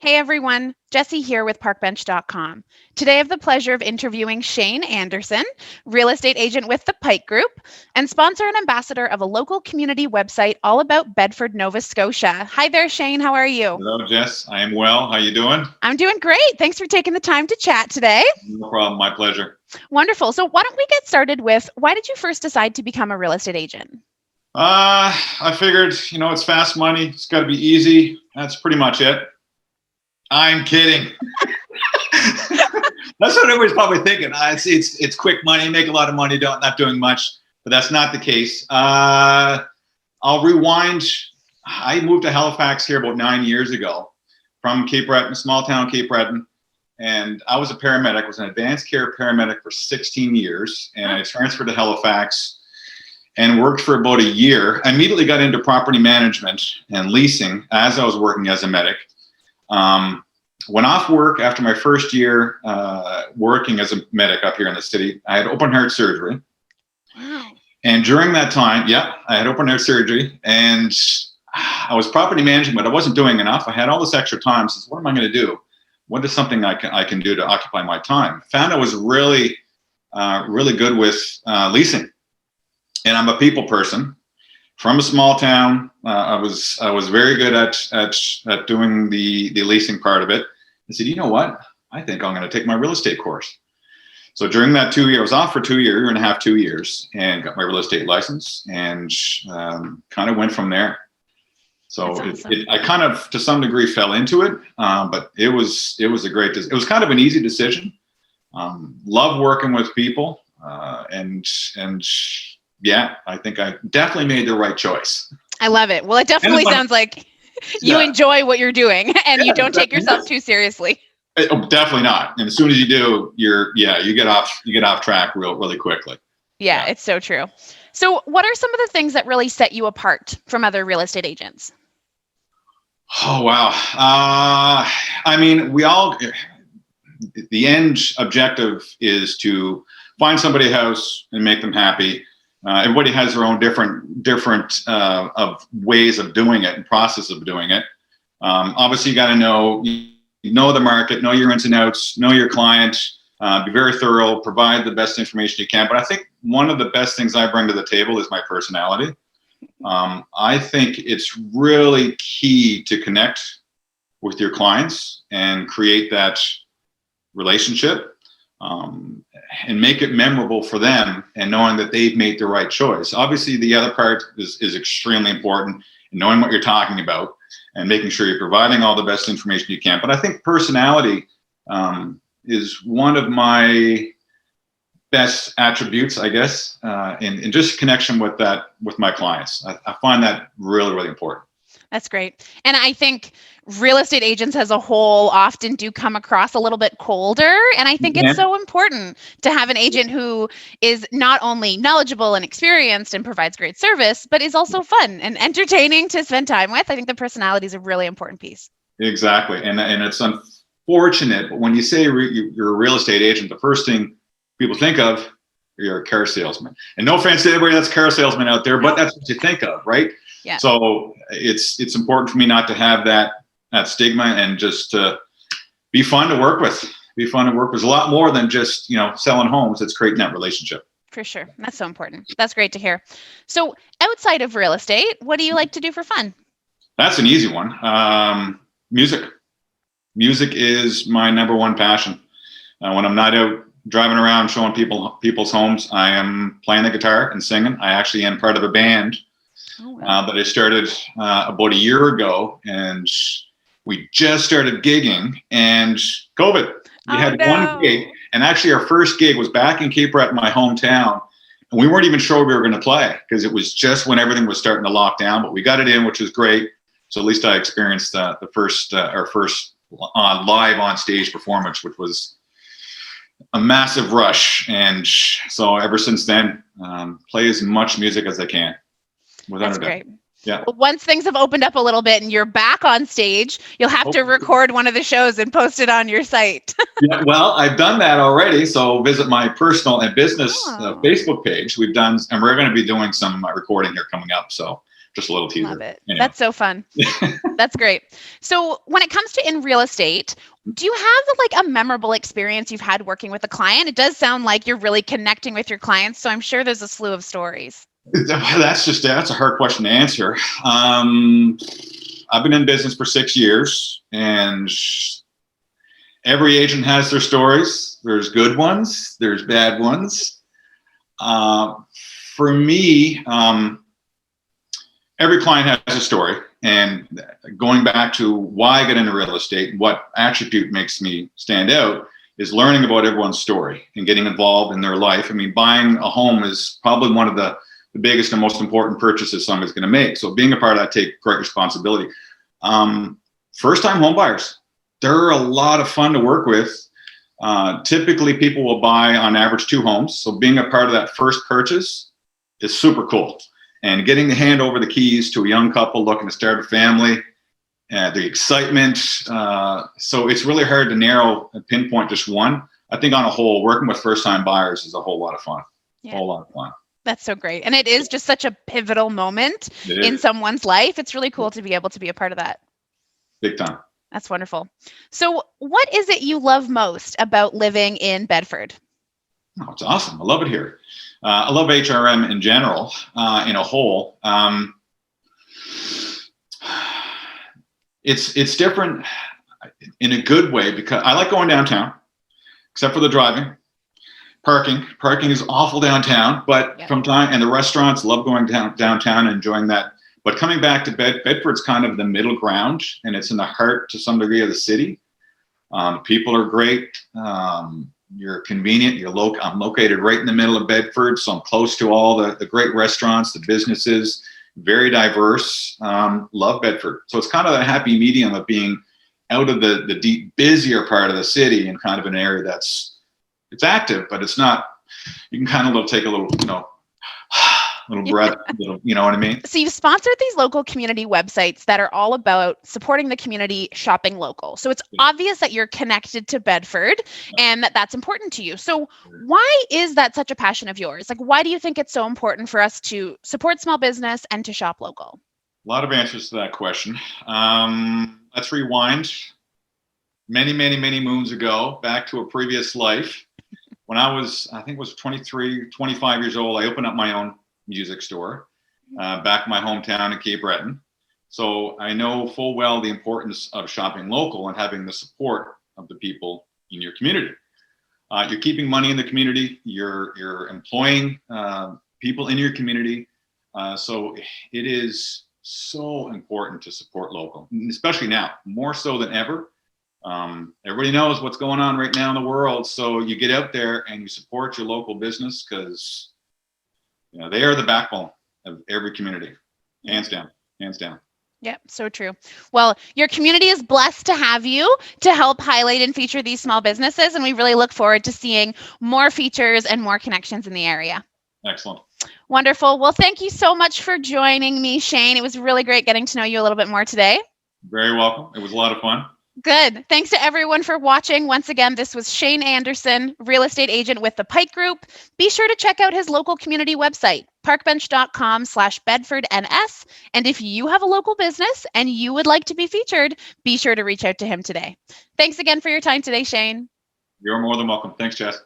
Hey everyone, Jessie here with Parkbench.com. Today I have the pleasure of interviewing Shane Anderson, real estate agent with the Pike Group, and sponsor and ambassador of a local community website all about Bedford, Nova Scotia. Hi there, Shane. How are you? Hello, Jess. I am well. How you doing? I'm doing great. Thanks for taking the time to chat today. No problem. My pleasure. Wonderful. So why don't we get started with, why did you first decide to become a real estate agent? I figured, it's fast money. It's got to be easy. That's pretty much it. I'm kidding. That's what everybody's probably thinking. It's quick money, make a lot of money, not doing much, but that's not the case. I'll rewind. I moved to Halifax here about 9 years ago from Cape Breton, small town Cape Breton, and I was a paramedic. I was an advanced care paramedic for 16 years, and I transferred to Halifax and worked for about a year. I immediately got into property management and leasing as I was working as a medic. Went off work after my first year working as a medic up here in the city. I had open heart surgery. Wow. And during that time, I had open heart surgery and I was property managing, but I wasn't doing enough. I had all this extra time. So what am I going to do? What is something I can do to occupy my time? Found I was really good with leasing. And I'm a people person. From a small town, I was very good at doing the leasing part of it. I said, you know what? I think I'm going to take my real estate course. So during that 2 years, I was off for 2 years, year and a half, 2 years, and got my real estate license, and kind of went from there. So awesome. I kind of, to some degree, fell into it, but it was a great. It was kind of an easy decision. Love working with people, and yeah, I think I definitely made the right choice. I love it. Well, it definitely sounds like you enjoy what you're doing and you don't take yourself too seriously. Definitely not. And as soon as you do, you get off track really quickly. Yeah, it's so true. So what are some of the things that really set you apart from other real estate agents? Oh, wow. The end objective is to find somebody a house and make them happy. Everybody has their own different of ways of doing it and process of doing it. Obviously, you got to know the market, know your ins and outs, know your client, be very thorough, provide the best information you can. But I think one of the best things I bring to the table is my personality. I think it's really key to connect with your clients and create that relationship. And make it memorable for them, and knowing that they've made the right choice. Obviously, the other part is extremely important, knowing what you're talking about and making sure you're providing all the best information you can. But I think personality is one of my best attributes, I guess, in just connection with my clients. I find that really, really important. That's great. And I think real estate agents as a whole often do come across a little bit colder. And I think it's so important to have an agent who is not only knowledgeable and experienced and provides great service, but is also fun and entertaining to spend time with. I think the personality is a really important piece. Exactly. And it's unfortunate, but when you say you're a real estate agent, the first thing people think of, you're a car salesman. And no offense to everybody that's a car salesman out there, but that's what you think of, right? Yeah. So it's important for me not to have that stigma, and just to be fun to work with. There's a lot more than just, selling homes. It's creating that relationship. For sure. That's so important. That's great to hear. So outside of real estate, what do you like to do for fun? That's an easy one. Music. Music is my number one passion. When I'm not out driving around showing people's homes, I am playing the guitar and singing. I actually am part of a band that I started about a year ago, and we just started gigging, and COVID. We had one gig, and actually our first gig was back in Cape Breton, my hometown, and we weren't even sure we were going to play because it was just when everything was starting to lock down, but we got it in, which was great. So at least I experienced our first live on stage performance, which was a massive rush. And so ever since then, play as much music as I can. That's great. Yeah. Well, once things have opened up a little bit and you're back on stage, you'll have to record one of the shows and post it on your site. Yeah, well, I've done that already. So visit my personal and business Facebook page. We've done, and we're going to be doing some recording here coming up. So just a little teaser. Love it. Anyway. That's so fun. That's great. So when it comes to in real estate, do you have like a memorable experience you've had working with a client? It does sound like you're really connecting with your clients, so I'm sure there's a slew of stories. That's a hard question to answer. I've been in business for 6 years, and every agent has their stories. There's good ones, there's bad ones. For me, every client has a story, and going back to why I get into real estate, what attribute makes me stand out is learning about everyone's story and getting involved in their life. I mean, buying a home is probably one of the biggest and most important purchases somebody's going to make. So being a part of that takes great responsibility. First-time home buyers, they're a lot of fun to work with. Typically, people will buy on average 2 homes. So being a part of that first purchase is super cool. And getting to hand over the keys to a young couple looking to start a family, the excitement. So it's really hard to narrow and pinpoint just one. I think on a whole, working with first-time buyers is a whole lot of fun. Yeah. A whole lot of fun. That's so great. And it is just such a pivotal moment in someone's life. It's really cool to be able to be a part of that. Big time. That's wonderful. So what is it you love most about living in Bedford? Oh, it's awesome. I love it here. I love HRM in general, in a whole. It's different in a good way because I like going downtown, except for the driving. Parking is awful downtown, but from time, and the restaurants, love going downtown and enjoying that. But coming back to Bedford's kind of the middle ground, and it's in the heart to some degree of the city. People are great. You're convenient. I'm located right in the middle of Bedford, so I'm close to all the great restaurants, the businesses, very diverse. Love Bedford. So it's kind of a happy medium of being out of the deep, busier part of the city and kind of an area it's active, but it's not, you can kind of take a little, little breath, you know what I mean? So you've sponsored these local community websites that are all about supporting the community, shopping local. So it's obvious that you're connected to Bedford and that's important to you. So why is that such a passion of yours? Like, why do you think it's so important for us to support small business and to shop local? A lot of answers to that question. Let's rewind many, many, many moons ago, back to a previous life. When I think it was 23, 25 years old, I opened up my own music store back in my hometown in Cape Breton. So I know full well the importance of shopping local and having the support of the people in your community. You're keeping money in the community. You're employing people in your community. So it is so important to support local, especially now, more so than ever. Everybody knows what's going on right now in the world. So you get out there and you support your local business because they are the backbone of every community. Hands down. Yeah, so true. Well, your community is blessed to have you to help highlight and feature these small businesses. And we really look forward to seeing more features and more connections in the area. Excellent. Wonderful. Well, thank you so much for joining me, Shane. It was really great getting to know you a little bit more today. Very welcome. It was a lot of fun. Good. Thanks to everyone for watching. Once again, this was Shane Anderson, real estate agent with the Pike Group. Be sure to check out his local community website, parkbench.com/BedfordNS. And if you have a local business and you would like to be featured, be sure to reach out to him today. Thanks again for your time today, Shane. You're more than welcome. Thanks, Jess.